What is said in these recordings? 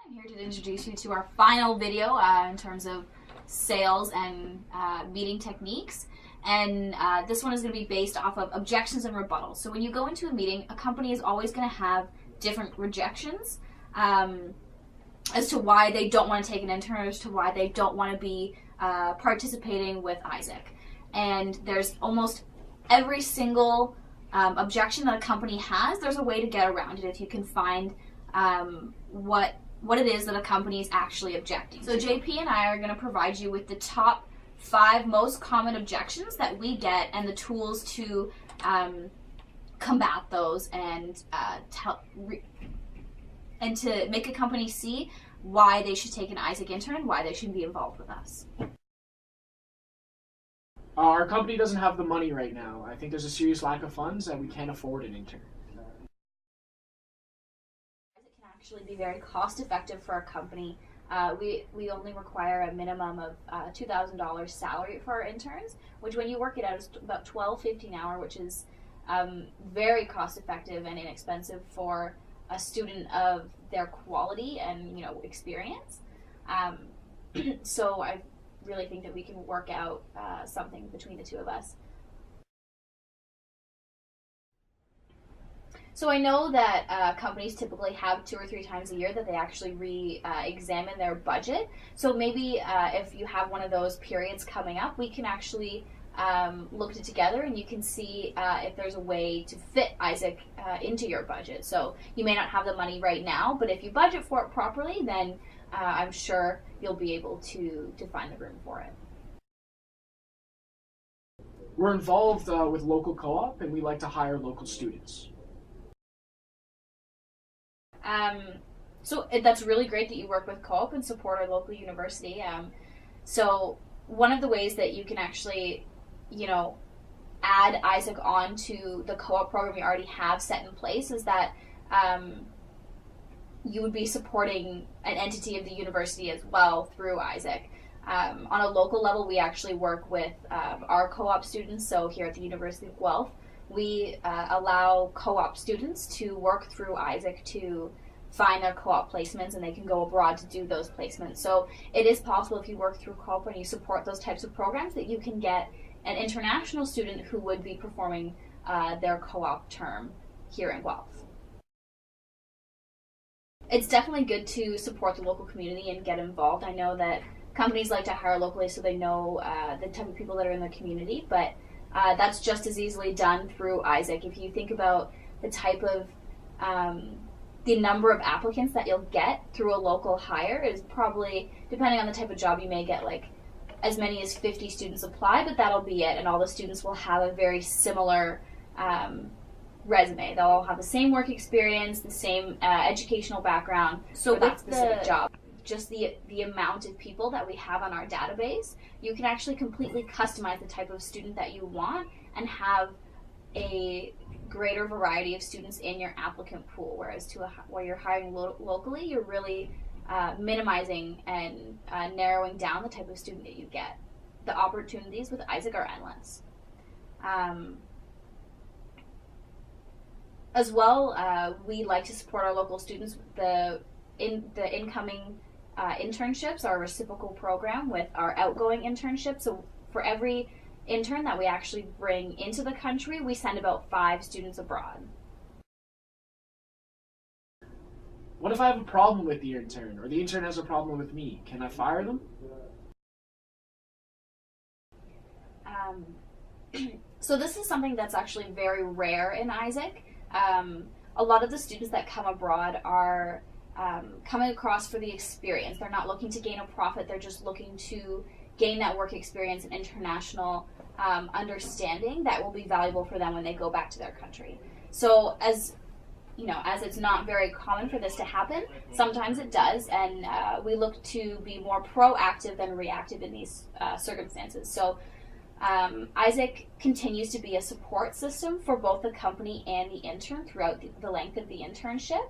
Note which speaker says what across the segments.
Speaker 1: I'm here to introduce you to our final video in terms of sales and meeting techniques. And this one is going to be based off of objections and rebuttals. So when you go into a meeting, a company is always going to have different rejections as to why they don't want to take an intern, as to why they don't want to be participating with AIESEC. And there's almost every single objection that a company has, there's a way to get around it if you can find what it is that a company is actually objecting. So JP and I are going to provide you with the top 5 most common objections that we get and the tools to combat those and to make a company see why they should take an AIESEC intern, why they should be involved with us.
Speaker 2: Our company doesn't have the money right now. I think there's a serious lack of funds and we can't afford an intern.
Speaker 1: It can actually be very cost effective for our company. We only require a minimum of $2,000 salary for our interns, which when you work it out is about $12.50 an hour, which is very cost effective and inexpensive for a student of their quality and experience. So I really think that we can work out something between the two of us. So I know that companies typically have 2 or 3 times a year that they actually re-examine their budget. So maybe if you have one of those periods coming up, we can actually look at it together and you can see if there's a way to fit AIESEC into your budget. So you may not have the money right now, but if you budget for it properly, then I'm sure you'll be able to find the room for it.
Speaker 2: We're involved with local co-op and we like to hire local students.
Speaker 1: So that's really great that you work with co-op and support our local university. So one of the ways that you can actually, add AIESEC onto the co-op program you already have set in place is that you would be supporting an entity of the university as well through AIESEC. On a local level, we actually work with our co-op students. So here at the University of Guelph, we allow co-op students to work through AIESEC to find their co-op placements, and they can go abroad to do those placements. So it is possible if you work through co-op and you support those types of programs that you can get an international student who would be performing their co-op term here in Guelph. It's definitely good to support the local community and get involved. I know that companies like to hire locally so they know the type of people that are in the community, but that's just as easily done through AIESEC. If you think about the type of the number of applicants that you'll get through a local hire is probably, depending on the type of job, you may get like as many as 50 students apply, but that'll be it, and all the students will have a very similar resume. They'll all have the same work experience, the same educational background for that specific job. Just the amount of people that we have on our database, you can actually completely customize the type of student that you want and have a greater variety of students in your applicant pool, whereas where you're hiring locally, you're really minimizing and narrowing down the type of student that you get. The opportunities with AIESEC are endless. As well, we like to support our local students. The incoming internships are a reciprocal program with our outgoing internships. So for every intern that we actually bring into the country, we send about 5 students abroad.
Speaker 2: What if I have a problem with the intern, or the intern has a problem with me? Can I fire them?
Speaker 1: So this is something that's actually very rare in AIESEC. A lot of the students that come abroad are coming across for the experience. They're not looking to gain a profit, they're just looking to gain that work experience and international understanding that will be valuable for them when they go back to their country. So as it's not very common for this to happen, sometimes it does, and we look to be more proactive than reactive in these circumstances. So AIESEC continues to be a support system for both the company and the intern throughout the length of the internship.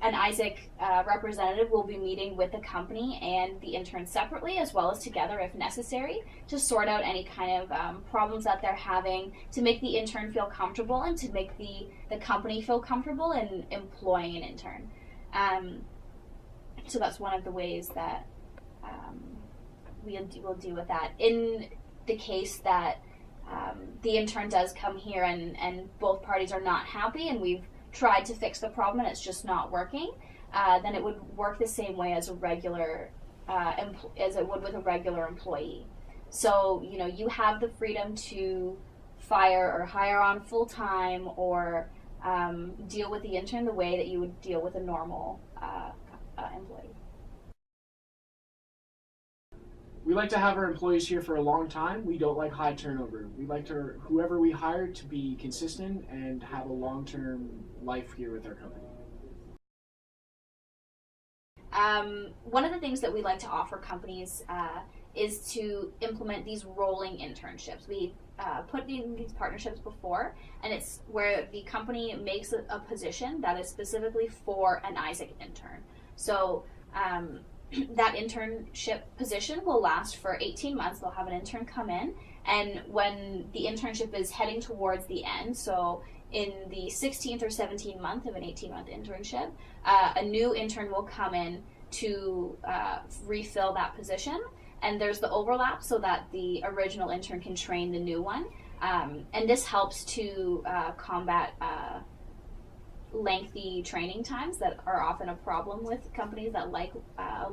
Speaker 1: An AIESEC representative will be meeting with the company and the intern separately, as well as together if necessary, to sort out any kind of problems that they're having, to make the intern feel comfortable and to make the company feel comfortable in employing an intern. So that's one of the ways that we'll deal with that. In the case that the intern does come here and both parties are not happy and we've tried to fix the problem and it's just not working, then it would work the same way as a regular as it would with a regular employee. So, you know, you have the freedom to fire or hire on full time or deal with the intern the way that you would deal with a normal employee.
Speaker 2: We like to have our employees here for a long time. We don't like high turnover. We like whoever we hire to be consistent and have a long-term life here with our company.
Speaker 1: One of the things that we like to offer companies is to implement these rolling internships. We put in these partnerships before, and it's where the company makes a position that is specifically for an AIESEC intern. So that internship position will last for 18 months. They'll have an intern come in, and when the internship is heading towards the end, so in the 16th or 17th month of an 18-month internship, a new intern will come in to refill that position, and there's the overlap so that the original intern can train the new one, and this helps to combat lengthy training times that are often a problem with companies that like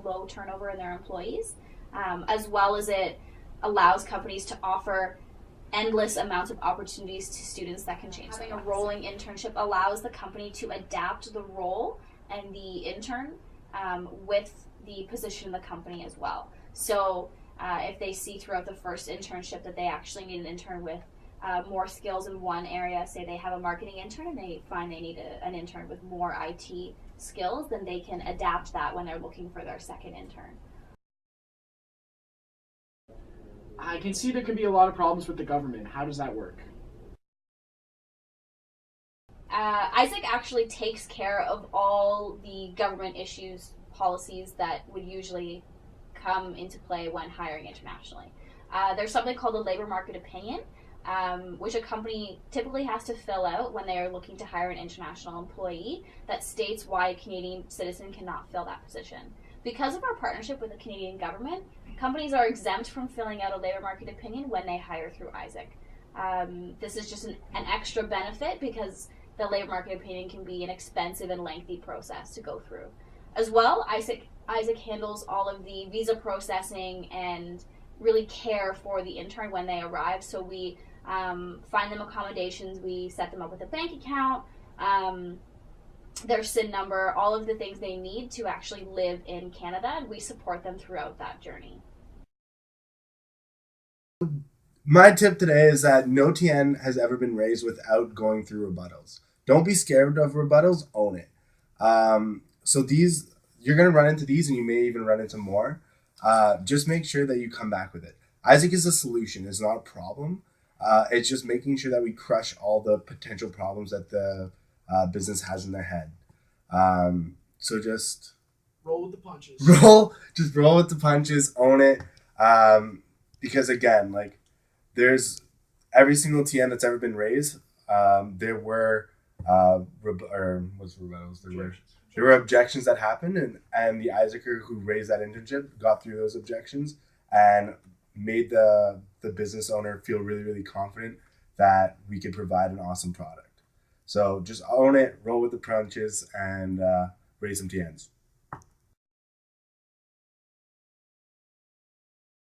Speaker 1: low turnover in their employees, as well as it allows companies to offer endless amounts of opportunities to students that can change. Having a rolling internship allows the company to adapt the role and the intern with the position in the company as well. So if they see throughout the first internship that they actually need an intern with more skills in one area, say they have a marketing intern and they find they need an intern with more IT skills, then they can adapt that when they're looking for their second intern.
Speaker 2: I can see there can be a lot of problems with the government. How does that work?
Speaker 1: AIESEC actually takes care of all the government issues, policies that would usually come into play when hiring internationally. There's something called a labor market opinion, which a company typically has to fill out when they are looking to hire an international employee, that states why a Canadian citizen cannot fill that position. Because of our partnership with the Canadian government, companies are exempt from filling out a labor market opinion when they hire through AIESEC. This is just an extra benefit because the labor market opinion can be an expensive and lengthy process to go through. As well, AIESEC handles all of the visa processing and really care for the intern when they arrive. So we find them accommodations, we set them up with a bank account, their SIN number, all of the things they need to actually live in Canada, and we support them throughout that journey.
Speaker 3: My tip today is that no TN has ever been raised without going through rebuttals. Don't be scared of rebuttals, own it. So these, you're going to run into these and you may even run into more. Just make sure that you come back with it. AIESEC is a solution, it's not a problem. It's just making sure that we crush all the potential problems that the business has in their head. So just
Speaker 2: Roll with the punches.
Speaker 3: roll with the punches, own it. Because again, like there's every single TN that's ever been raised, there were there were objections that happened, and the AIESECer who raised that internship got through those objections and made the business owner feel really, really confident that we could provide an awesome product. So just own it, roll with the punches, and raise some TNs.